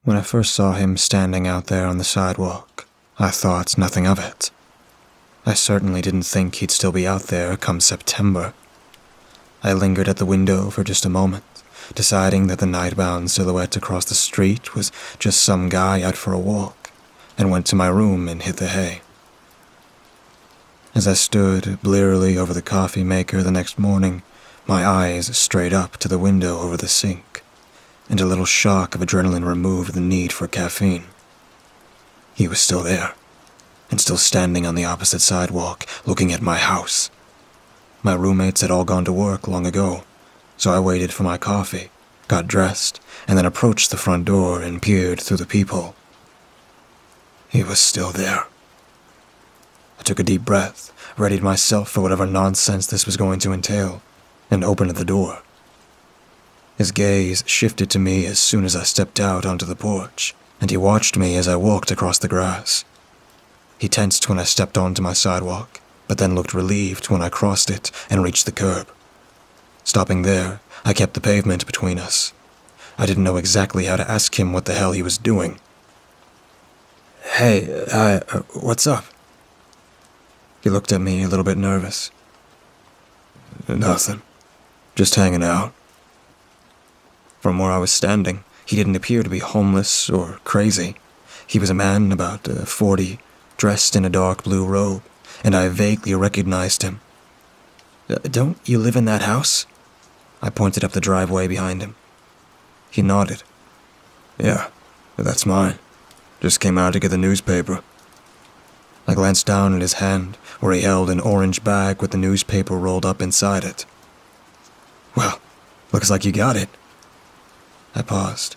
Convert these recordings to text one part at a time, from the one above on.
When I first saw him standing out there on the sidewalk, I thought nothing of it. I certainly didn't think he'd still be out there come September. I lingered at the window for just a moment, deciding that the night-bound silhouette across the street was just some guy out for a walk, and went to my room and hit the hay. As I stood blearily over the coffee maker the next morning, my eyes strayed up to the window over the sink, and a little shock of adrenaline removed the need for caffeine. He was still there, and still standing on the opposite sidewalk, looking at my house. My roommates had all gone to work long ago, so I waited for my coffee, got dressed, and then approached the front door and peered through the peephole. He was still there. I took a deep breath, readied myself for whatever nonsense this was going to entail, and opened the door. His gaze shifted to me as soon as I stepped out onto the porch, and he watched me as I walked across the grass. He tensed when I stepped onto my sidewalk, but then looked relieved when I crossed it and reached the curb. Stopping there, I kept the pavement between us. I didn't know exactly how to ask him what the hell he was doing. "Hey, what's up?" He looked at me a little bit nervous. "Nothing. Just hanging out." From where I was standing, he didn't appear to be homeless or crazy. He was a man about 40, dressed in a dark blue robe, and I vaguely recognized him. "Don't you live in that house?" I pointed up the driveway behind him. He nodded. "Yeah, that's mine. Just came out to get the newspaper." I glanced down at his hand, where he held an orange bag with the newspaper rolled up inside it. "Well, looks like you got it." I paused.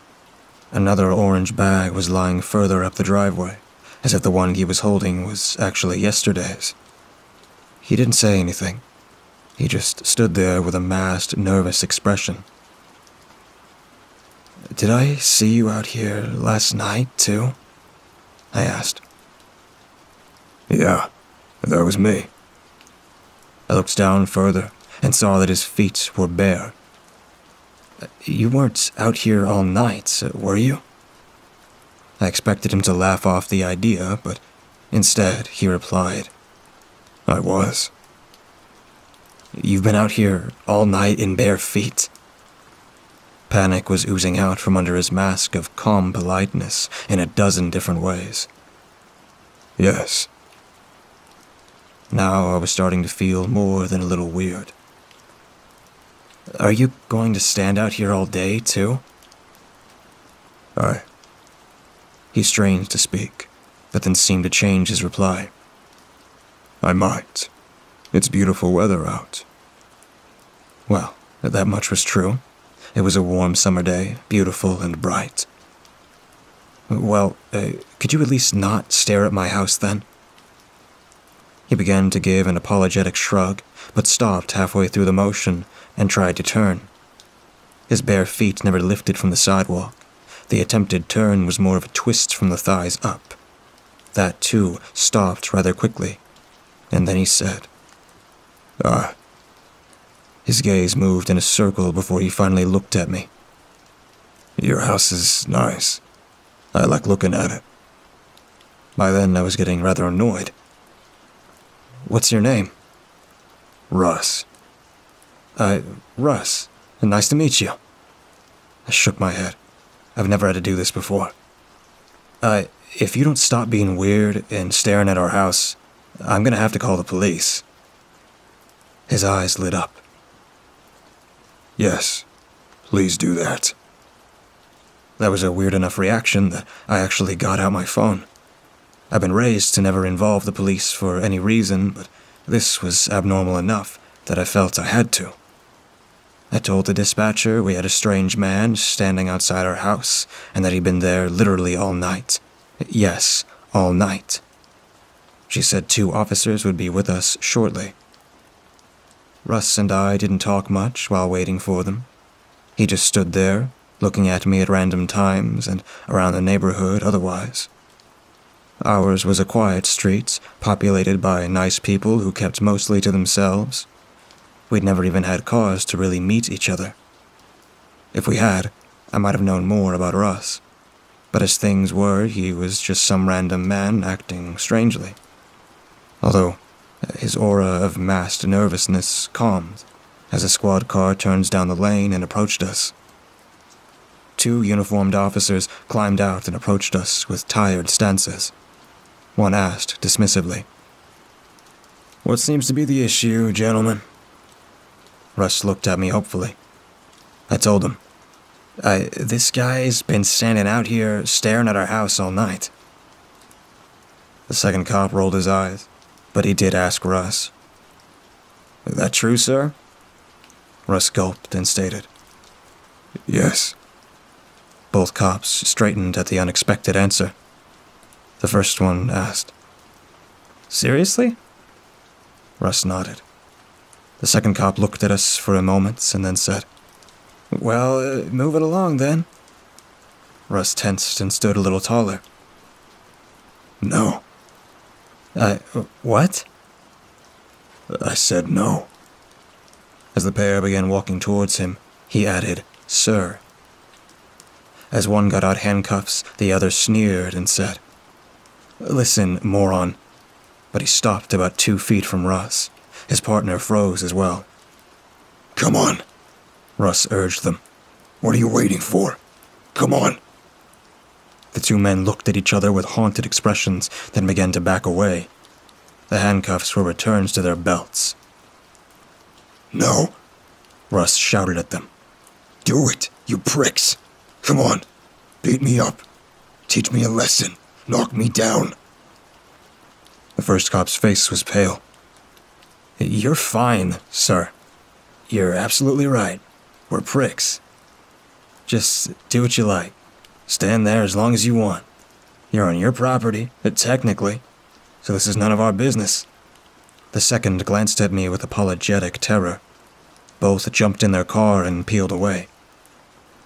Another orange bag was lying further up the driveway, as if the one he was holding was actually yesterday's. He didn't say anything. He just stood there with a masked, nervous expression. "Did I see you out here last night, too?" I asked. "Yeah, that was me." I looked down further and saw that his feet were bare. "You weren't out here all night, were you?" I expected him to laugh off the idea, but instead he replied, "I was." "You've been out here all night in bare feet?" Panic was oozing out from under his mask of calm politeness in a dozen different ways. "Yes." Now I was starting to feel more than a little weird. "Are you going to stand out here all day, too?" He strained to speak, but then seemed to change his reply. "I might. It's beautiful weather out." Well, that much was true. It was a warm summer day, beautiful and bright. "Well, could you at least not stare at my house, then?" He began to give an apologetic shrug, but stopped halfway through the motion and tried to turn. His bare feet never lifted from the sidewalk. The attempted turn was more of a twist from the thighs up. That, too, stopped rather quickly, and then he said, His gaze moved in a circle before he finally looked at me. "Your house is nice. I like looking at it." By then I was getting rather annoyed. "What's your name?" "Russ." Russ, nice to meet you." I shook my head. I've never had to do this before. If you don't stop being weird and staring at our house, I'm gonna have to call the police." His eyes lit up. "Yes, please do that." That was a weird enough reaction that I actually got out my phone. I've been raised to never involve the police for any reason, but this was abnormal enough that I felt I had to. I told the dispatcher we had a strange man standing outside our house, and that he'd been there literally all night. Yes, all night. She said 2 officers would be with us shortly. Russ and I didn't talk much while waiting for them. He just stood there, looking at me at random times and around the neighborhood otherwise. Ours was a quiet street, populated by nice people who kept mostly to themselves. We'd never even had cause to really meet each other. If we had, I might have known more about Russ. but as things were, he was just some random man acting strangely. Although his aura of masked nervousness calmed as a squad car turns down the lane and approached us. 2 uniformed officers climbed out and approached us with tired stances. One asked dismissively, "What seems to be the issue, gentlemen?" Russ looked at me hopefully. I told him, This guy's been standing out here staring at our house all night." The second cop rolled his eyes, but he did ask Russ. "Is that true, sir?" Russ gulped and stated, "Yes." Both cops straightened at the unexpected answer. The first one asked, "Seriously?" Russ nodded. The second cop looked at us for a moment and then said, "Well, move it along then." Russ tensed and stood a little taller. "No." What?" "I said no." As the pair began walking towards him, he added, "Sir." As one got out handcuffs, the other sneered and said, "Listen, moron." But he stopped about 2 feet from Russ. His partner froze as well. "Come on," Russ urged them. "What are you waiting for? Come on." The 2 men looked at each other with haunted expressions, then began to back away. The handcuffs were returned to their belts. "No," Russ shouted at them. "Do it, you pricks. Come on, beat me up. Teach me a lesson. Knock me down." The first cop's face was pale. "You're fine, sir. You're absolutely right. We're pricks. Just do what you like. Stand there as long as you want. You're on your property, technically, so this is none of our business." The second glanced at me with apologetic terror. Both jumped in their car and peeled away.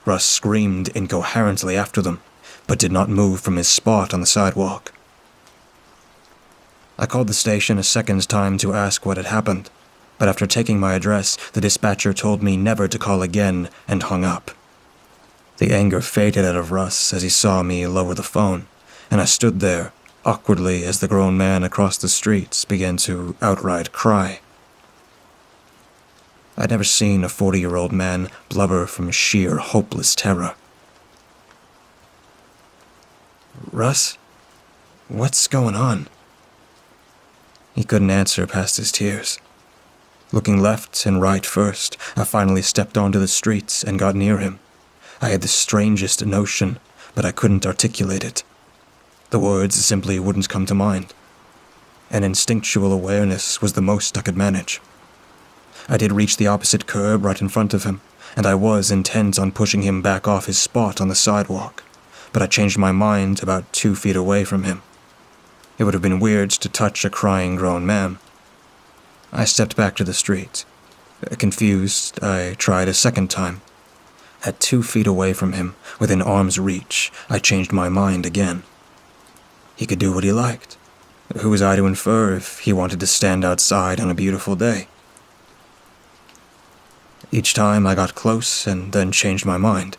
Russ screamed incoherently after them, but did not move from his spot on the sidewalk. I called the station a second time to ask what had happened, but after taking my address, the dispatcher told me never to call again and hung up. The anger faded out of Russ as he saw me lower the phone, and I stood there, awkwardly as the grown man across the street began to outright cry. I'd never seen a 40-year-old man blubber from sheer hopeless terror. "Russ, what's going on?" He couldn't answer past his tears. Looking left and right first, I finally stepped onto the streets and got near him. I had the strangest notion, but I couldn't articulate it. The words simply wouldn't come to mind. An instinctual awareness was the most I could manage. I did reach the opposite curb right in front of him, and I was intent on pushing him back off his spot on the sidewalk, but I changed my mind about 2 feet away from him. It would have been weird to touch a crying grown man. I stepped back to the street. Confused, I tried a second time. At 2 feet away from him, within arm's reach, I changed my mind again. He could do what he liked. Who was I to infer if he wanted to stand outside on a beautiful day? Each time I got close and then changed my mind.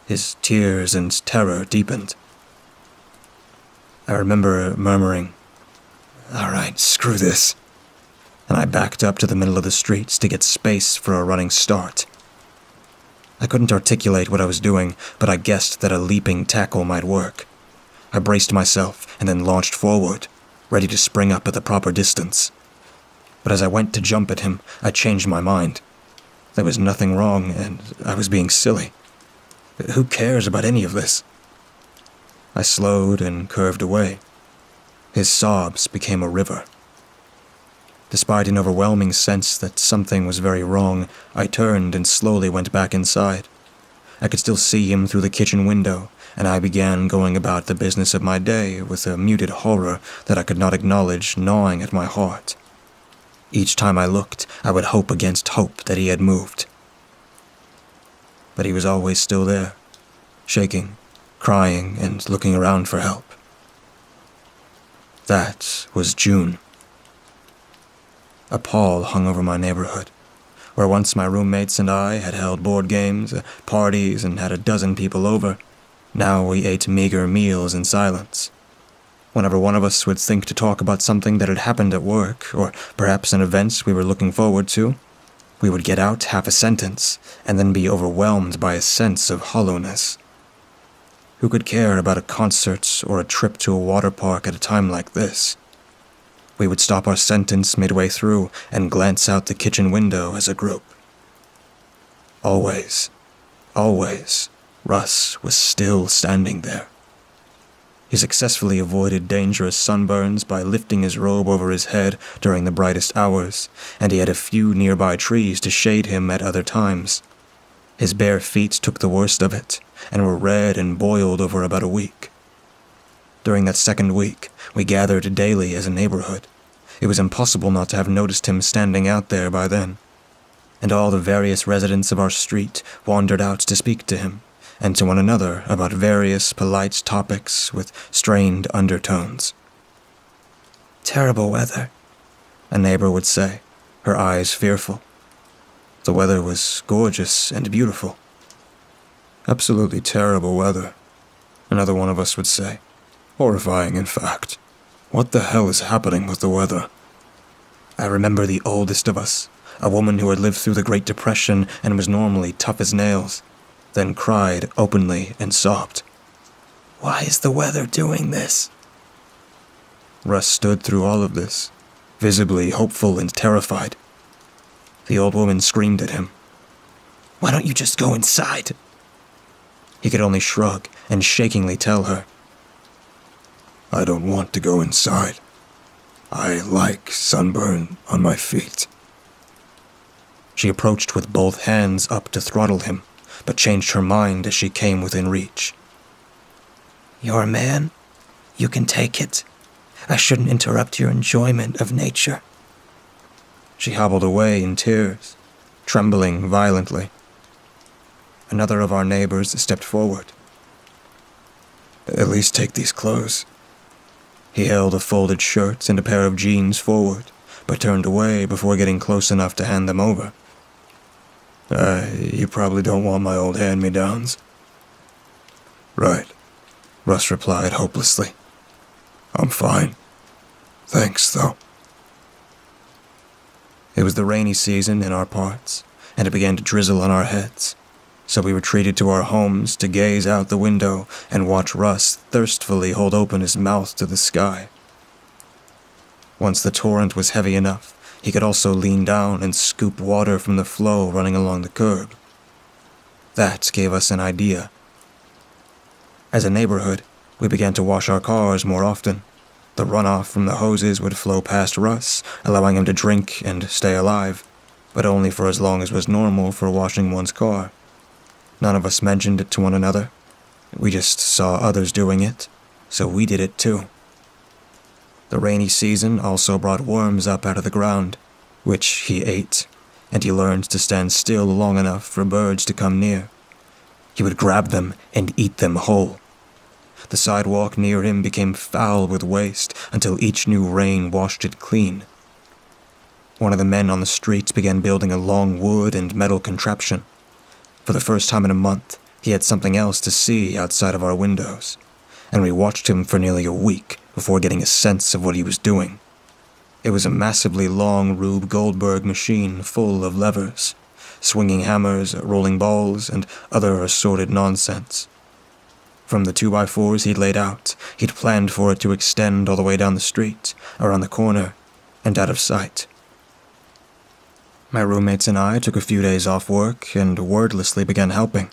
His tears and terror deepened. I remember murmuring, "All right, screw this," and I backed up to the middle of the street to get space for a running start. I couldn't articulate what I was doing, but I guessed that a leaping tackle might work. I braced myself and then launched forward, ready to spring up at the proper distance. But as I went to jump at him, I changed my mind. There was nothing wrong, and I was being silly. Who cares about any of this? I slowed and curved away. His sobs became a river. Despite an overwhelming sense that something was very wrong, I turned and slowly went back inside. I could still see him through the kitchen window, and I began going about the business of my day with a muted horror that I could not acknowledge gnawing at my heart. Each time I looked, I would hope against hope that he had moved. But he was always still there, shaking, crying, and looking around for help. That was June. A pall hung over my neighborhood, where once my roommates and I had held board games, parties, and had a dozen people over. Now we ate meager meals in silence. Whenever one of us would think to talk about something that had happened at work, or perhaps an event we were looking forward to, we would get out half a sentence and then be overwhelmed by a sense of hollowness. Who could care about a concert or a trip to a water park at a time like this? We would stop our sentence midway through and glance out the kitchen window as a group. Always, Russ was still standing there. He successfully avoided dangerous sunburns by lifting his robe over his head during the brightest hours, and he had a few nearby trees to shade him at other times. His bare feet took the worst of it, and were red and boiled over about a week. During that second week, we gathered daily as a neighborhood. It was impossible not to have noticed him standing out there by then. And all the various residents of our street wandered out to speak to him, and to one another about various polite topics with strained undertones. "Terrible weather," a neighbor would say, her eyes fearful. The weather was gorgeous and beautiful. "Absolutely terrible weather," another one of us would say. "Horrifying, in fact. What the hell is happening with the weather?" I remember the oldest of us, a woman who had lived through the Great Depression and was normally tough as nails, then cried openly and sobbed. "Why is the weather doing this?" Russ stood through all of this, visibly hopeful and terrified. The old woman screamed at him. "Why don't you just go inside?" He could only shrug and shakingly tell her, "I don't want to go inside. I like sunburn on my feet." She approached with both hands up to throttle him, but changed her mind as she came within reach. "You're a man. You can take it. I shouldn't interrupt your enjoyment of nature." She hobbled away in tears, trembling violently. Another of our neighbors stepped forward. "At least take these clothes." He held a folded shirt and a pair of jeans forward, but turned away before getting close enough to hand them over. You probably don't want my old hand-me-downs." "Right," Russ replied hopelessly. "I'm fine. Thanks, though." It was the rainy season in our parts, and it began to drizzle on our heads, so we retreated to our homes to gaze out the window and watch Russ thirstfully hold open his mouth to the sky. Once the torrent was heavy enough, he could also lean down and scoop water from the flow running along the curb. That gave us an idea. As a neighborhood, we began to wash our cars more often. The runoff from the hoses would flow past Russ, allowing him to drink and stay alive, but only for as long as was normal for washing one's car. None of us mentioned it to one another. We just saw others doing it, so we did it too. The rainy season also brought worms up out of the ground, which he ate, and he learned to stand still long enough for birds to come near. He would grab them and eat them whole. The sidewalk near him became foul with waste until each new rain washed it clean. One of the men on the streets began building a long wood and metal contraption. For the first time in a month, he had something else to see outside of our windows, and we watched him for nearly a week before getting a sense of what he was doing. It was a massively long Rube Goldberg machine full of levers, swinging hammers, rolling balls, and other assorted nonsense. From the 2x4s he'd laid out, he'd planned for it to extend all the way down the street, around the corner, and out of sight. My roommates and I took a few days off work and wordlessly began helping.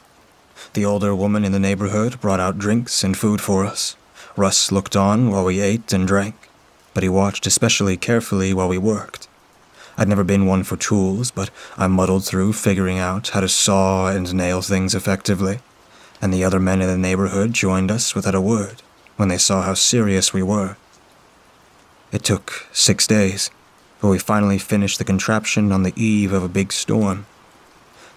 The older woman in the neighborhood brought out drinks and food for us. Russ looked on while we ate and drank, but he watched especially carefully while we worked. I'd never been one for tools, but I muddled through figuring out how to saw and nail things effectively, and the other men in the neighborhood joined us without a word when they saw how serious we were. It took 6 days, but we finally finished the contraption on the eve of a big storm.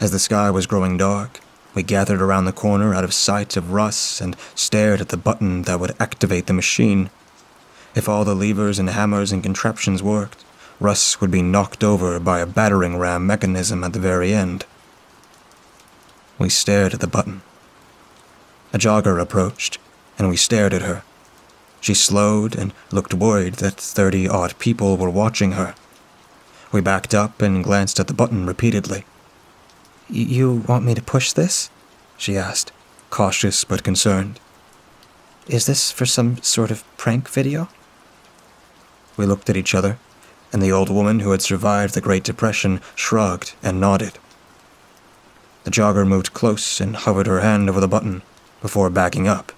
As the sky was growing dark, we gathered around the corner out of sight of Russ and stared at the button that would activate the machine. If all the levers and hammers and contraptions worked, Russ would be knocked over by a battering ram mechanism at the very end. We stared at the button. A jogger approached, and we stared at her. She slowed and looked worried that 30-odd people were watching her. We backed up and glanced at the button repeatedly. "You want me to push this?" she asked, cautious but concerned. "Is this for some sort of prank video?" We looked at each other, and the old woman who had survived the Great Depression shrugged and nodded. The jogger moved close and hovered her hand over the button before backing up.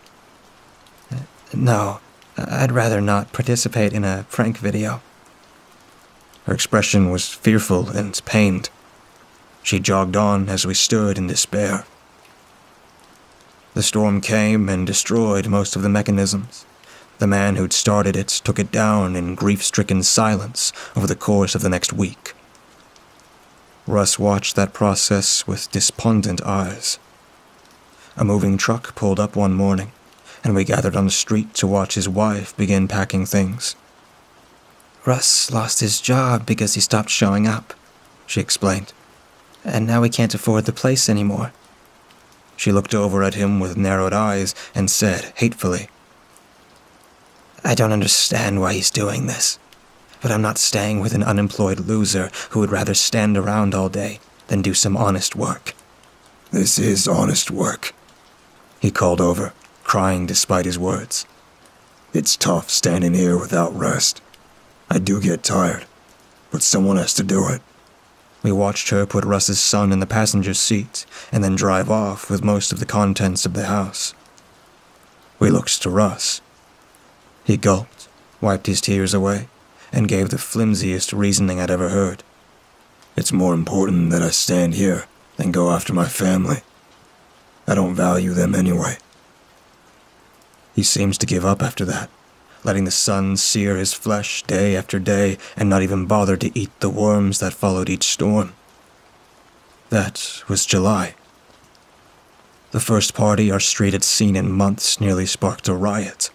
"No, I'd rather not participate in a prank video." Her expression was fearful and pained. She jogged on as we stood in despair. The storm came and destroyed most of the mechanisms. The man who'd started it took it down in grief-stricken silence over the course of the next week. Russ watched that process with despondent eyes. A moving truck pulled up one morning, and we gathered on the street to watch his wife begin packing things. "Russ lost his job because he stopped showing up," she explained. "And now we can't afford the place anymore." She looked over at him with narrowed eyes and said hatefully, "I don't understand why he's doing this, but I'm not staying with an unemployed loser who would rather stand around all day than do some honest work." "This is honest work," he called over, crying despite his words. "It's tough standing here without rest. I do get tired, but someone has to do it." We watched her put Russ's son in the passenger seat and then drive off with most of the contents of the house. We looked to Russ. He gulped, wiped his tears away, and gave the flimsiest reasoning I'd ever heard. "It's more important that I stand here than go after my family. I don't value them anyway." He seems to give up after that, letting the sun sear his flesh day after day and not even bother to eat the worms that followed each storm. That was July. The first party our street had seen in months nearly sparked a riot.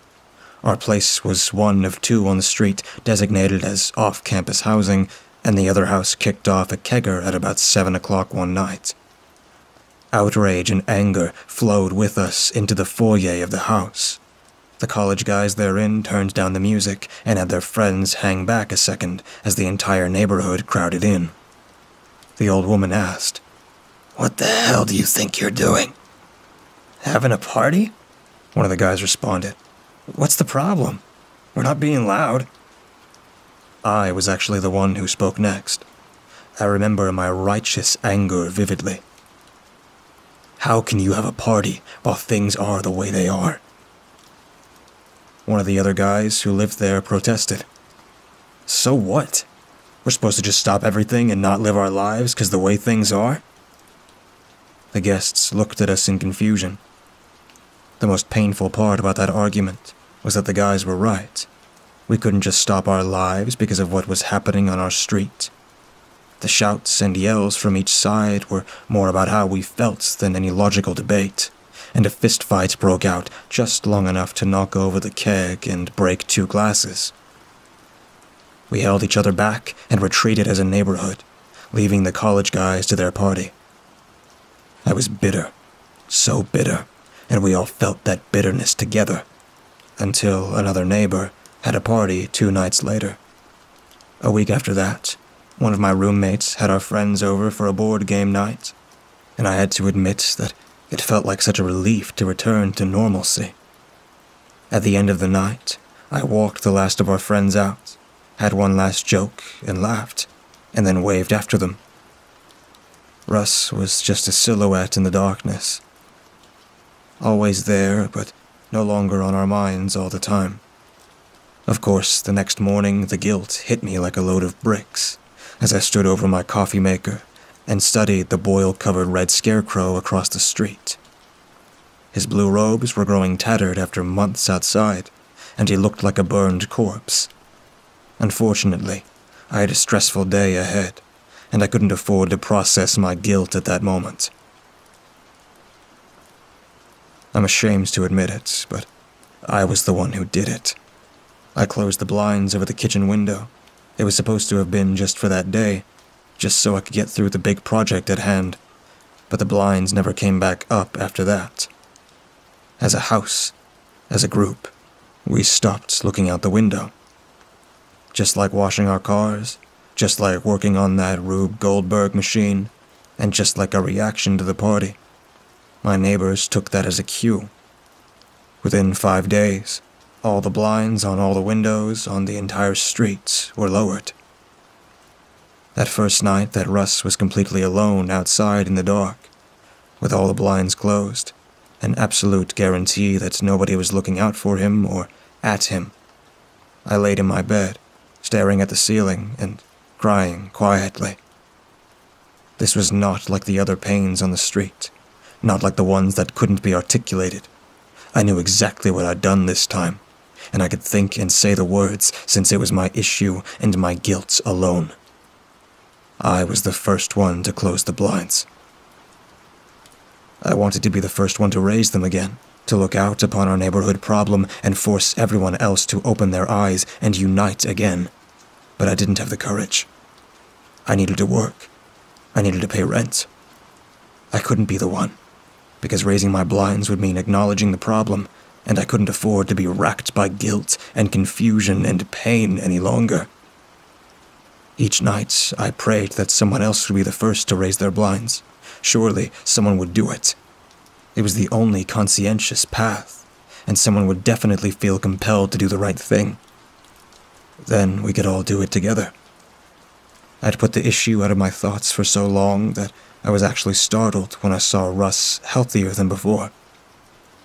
Our place was one of two on the street designated as off-campus housing, and the other house kicked off a kegger at about 7 o'clock one night. Outrage and anger flowed with us into the foyer of the house. The college guys therein turned down the music and had their friends hang back a second as the entire neighborhood crowded in. The old woman asked, "What the hell do you think you're doing?" "Having a party?" one of the guys responded. "What's the problem? We're not being loud." I was actually the one who spoke next. I remember my righteous anger vividly. "How can you have a party while things are the way they are?" One of the other guys who lived there protested. "So what? We're supposed to just stop everything and not live our lives because the way things are?" The guests looked at us in confusion. The most painful part about that argument was that the guys were right. We couldn't just stop our lives because of what was happening on our street. The shouts and yells from each side were more about how we felt than any logical debate, and a fistfight broke out just long enough to knock over the keg and break 2 glasses. We held each other back and retreated as a neighborhood, leaving the college guys to their party. I was bitter, so bitter, and we all felt that bitterness together, until another neighbor had a party 2 nights later. A week after that, one of my roommates had our friends over for a board game night, and I had to admit that it felt like such a relief to return to normalcy. At the end of the night, I walked the last of our friends out, had one last joke and laughed, and then waved after them. Russ was just a silhouette in the darkness. Always there, but no longer on our minds all the time. Of course, the next morning, the guilt hit me like a load of bricks as I stood over my coffee maker and studied the boil-covered red scarecrow across the street. His blue robes were growing tattered after months outside, and he looked like a burned corpse. Unfortunately, I had a stressful day ahead, and I couldn't afford to process my guilt at that moment. I'm ashamed to admit it, but I was the one who did it. I closed the blinds over the kitchen window. It was supposed to have been just for that day, just so I could get through the big project at hand, but the blinds never came back up after that. as a house, as a group, we stopped looking out the window. Just like washing our cars, just like working on that Rube Goldberg machine, and just like a reaction to the party, my neighbors took that as a cue. Within 5 days, all the blinds on all the windows on the entire street were lowered. That first night that Russ was completely alone outside in the dark, with all the blinds closed, an absolute guarantee that nobody was looking out for him or at him, I laid in my bed, staring at the ceiling and crying quietly. This was not like the other pains on the street, not like the ones that couldn't be articulated. I knew exactly what I'd done this time, and I could think and say the words since it was my issue and my guilt alone. I was the first one to close the blinds. I wanted to be the first one to raise them again, to look out upon our neighborhood problem and force everyone else to open their eyes and unite again. But I didn't have the courage. I needed to work. I needed to pay rent. I couldn't be the one, because raising my blinds would mean acknowledging the problem, and I couldn't afford to be racked by guilt and confusion and pain any longer. Each night, I prayed that someone else would be the first to raise their blinds. Surely, someone would do it. It was the only conscientious path, and someone would definitely feel compelled to do the right thing. Then we could all do it together. I'd put the issue out of my thoughts for so long that I was actually startled when I saw Russ healthier than before.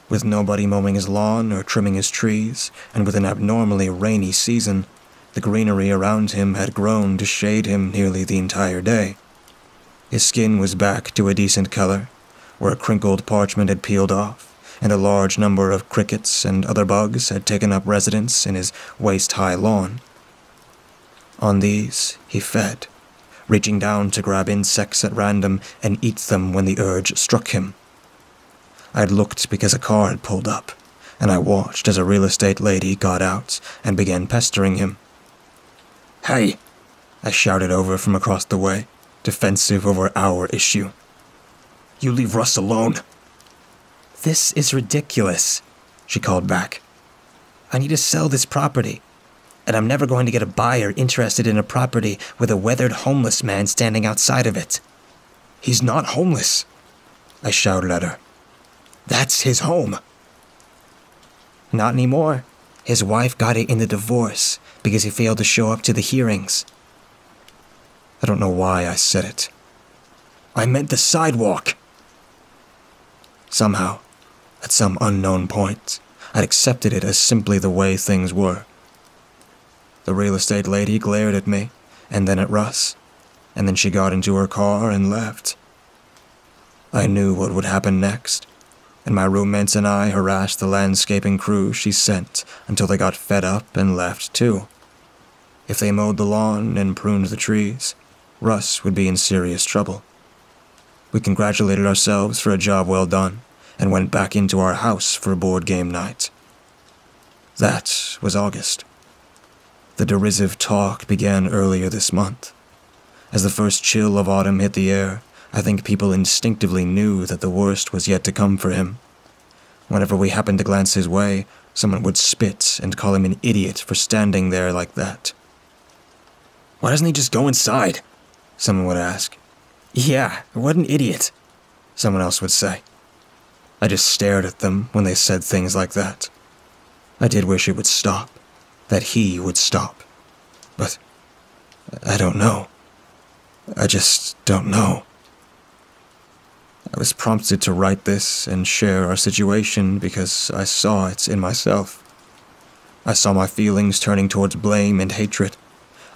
With nobody mowing his lawn or trimming his trees, and with an abnormally rainy season, the greenery around him had grown to shade him nearly the entire day. His skin was back to a decent color, where a crinkled parchment had peeled off, and a large number of crickets and other bugs had taken up residence in his waist-high lawn. On these, he fed, reaching down to grab insects at random and eat them when the urge struck him. I'd looked because a car had pulled up, and I watched as a real estate lady got out and began pestering him. "Hey!" I shouted over from across the way, defensive over our issue. "You leave Russ alone." "This is ridiculous," she called back. "I need to sell this property, and I'm never going to get a buyer interested in a property with a weathered homeless man standing outside of it." "He's not homeless," I shouted at her. "That's his home." "Not anymore. His wife got it in the divorce because he failed to show up to the hearings." I don't know why I said it. "I meant the sidewalk." Somehow, at some unknown point, I'd accepted it as simply the way things were. The real estate lady glared at me, and then at Russ, and then she got into her car and left. I knew what would happen next, and my roommates and I harassed the landscaping crew she sent until they got fed up and left too. If they mowed the lawn and pruned the trees, Russ would be in serious trouble. We congratulated ourselves for a job well done, and went back into our house for a board game night. That was August. The derisive talk began earlier this month. As the first chill of autumn hit the air, I think people instinctively knew that the worst was yet to come for him. Whenever we happened to glance his way, someone would spit and call him an idiot for standing there like that. "Why doesn't he just go inside?" someone would ask. "Yeah, what an idiot," someone else would say. I just stared at them when they said things like that. I did wish it would stop, that he would stop. But I don't know. I just don't know. I was prompted to write this and share our situation because I saw it in myself. I saw my feelings turning towards blame and hatred.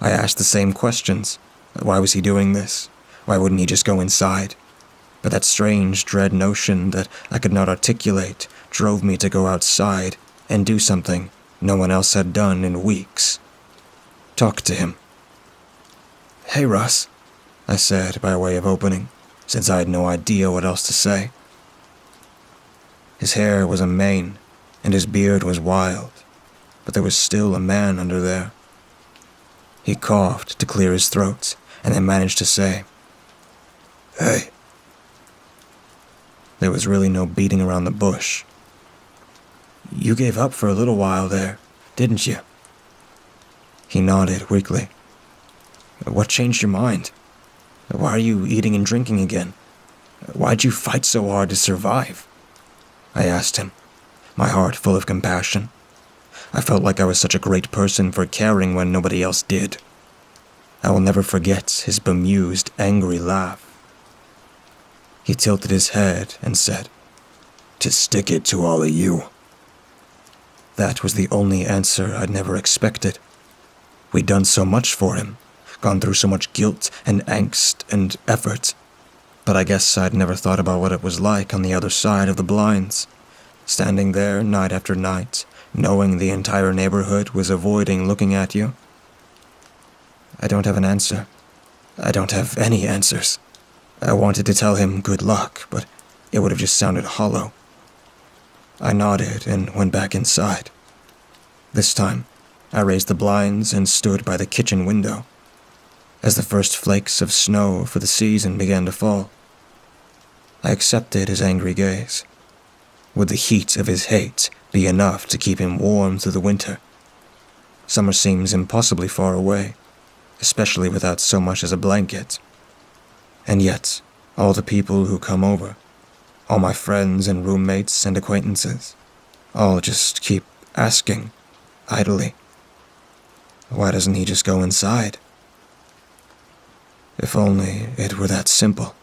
I asked the same questions. Why was he doing this? Why wouldn't he just go inside? But that strange, dread notion that I could not articulate drove me to go outside and do something no one else had done in weeks. Talk to him. "Hey, Russ," I said by way of opening, since I had no idea what else to say. His hair was a mane, and his beard was wild, but there was still a man under there. He coughed to clear his throat, and then managed to say, "Hey." There was really no beating around the bush. You gave up for a little while there, didn't you? He nodded weakly. What changed your mind? Why are you eating and drinking again? Why'd you fight so hard to survive? I asked him, my heart full of compassion. I felt like I was such a great person for caring when nobody else did. I will never forget his bemused, angry laugh. He tilted his head and said, "To stick it to all of you." That was the only answer I'd never expected. We'd done so much for him, gone through so much guilt and angst and effort, but I guess I'd never thought about what it was like on the other side of the blinds, standing there night after night, knowing the entire neighborhood was avoiding looking at you. I don't have an answer. I don't have any answers. I wanted to tell him good luck, but it would have just sounded hollow. I nodded and went back inside. This time, I raised the blinds and stood by the kitchen window as the first flakes of snow for the season began to fall. I accepted his angry gaze. Would the heat of his hate be enough to keep him warm through the winter? Summer seems impossibly far away, especially without so much as a blanket. And yet, all the people who come over, all my friends and roommates and acquaintances, all just keep asking, idly, why doesn't he just go inside? If only it were that simple.